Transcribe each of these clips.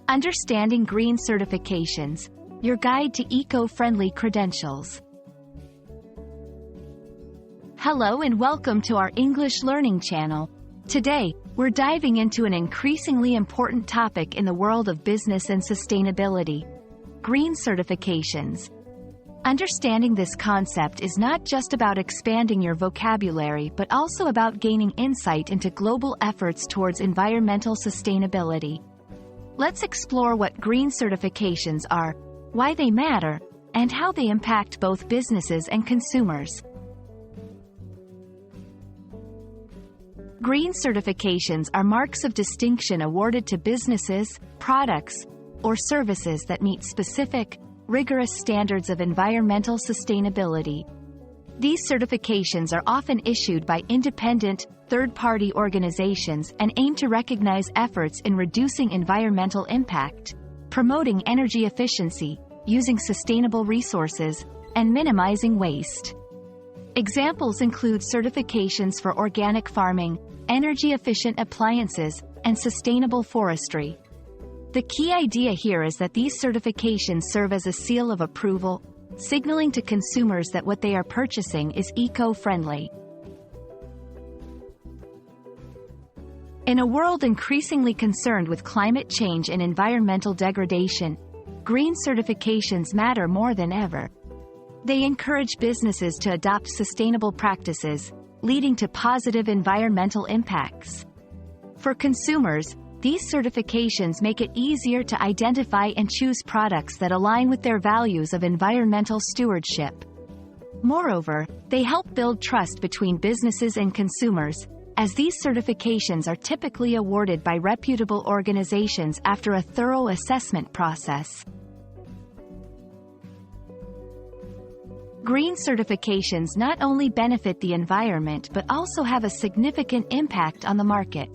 Understanding Green Certifications, your guide to eco-friendly credentials. Hello and welcome to our English learning channel. Today, we're diving into an increasingly important topic in the world of business and sustainability: green certifications. Understanding this concept is not just about expanding your vocabulary but also about gaining insight into global efforts towards environmental sustainability. Let's explore what green certifications are, why they matter, and how they impact both businesses and consumers. Green certifications are marks of distinction awarded to businesses, products, or services that meet specific, rigorous standards of environmental sustainability. These certifications are often issued by independent, third-party organizations and aim to recognize efforts in reducing environmental impact, promoting energy efficiency, using sustainable resources, and minimizing waste. Examples include certifications for organic farming, energy-efficient appliances, and sustainable forestry. The key idea here is that these certifications serve as a seal of approval, signaling to consumers that what they are purchasing is eco-friendly. In a world increasingly concerned with climate change and environmental degradation, green certifications matter more than ever. They encourage businesses to adopt sustainable practices, leading to positive environmental impacts. For consumers, these certifications make it easier to identify and choose products that align with their values of environmental stewardship. Moreover, they help build trust between businesses and consumers, as these certifications are typically awarded by reputable organizations after a thorough assessment process. Green certifications not only benefit the environment but also have a significant impact on the market.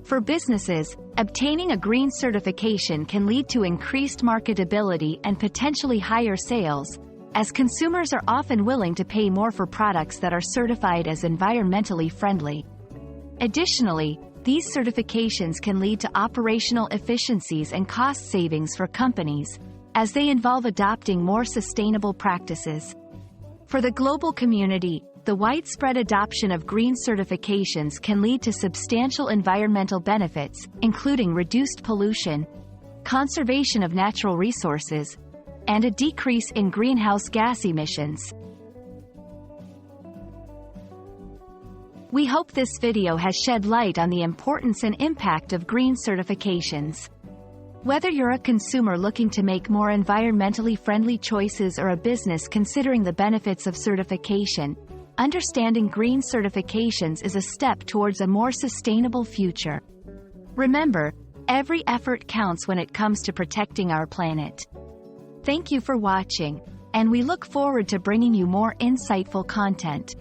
For businesses, obtaining a green certification can lead to increased marketability and potentially higher sales, as consumers are often willing to pay more for products that are certified as environmentally friendly. Additionally, these certifications can lead to operational efficiencies and cost savings for companies, as they involve adopting more sustainable practices. For the global community, the widespread adoption of green certifications can lead to substantial environmental benefits, including reduced pollution, conservation of natural resources, and a decrease in greenhouse gas emissions. We hope this video has shed light on the importance and impact of green certifications. Whether you're a consumer looking to make more environmentally friendly choices or a business considering the benefits of certification, understanding green certifications is a step towards a more sustainable future. Remember, every effort counts when it comes to protecting our planet. Thank you for watching, and we look forward to bringing you more insightful content.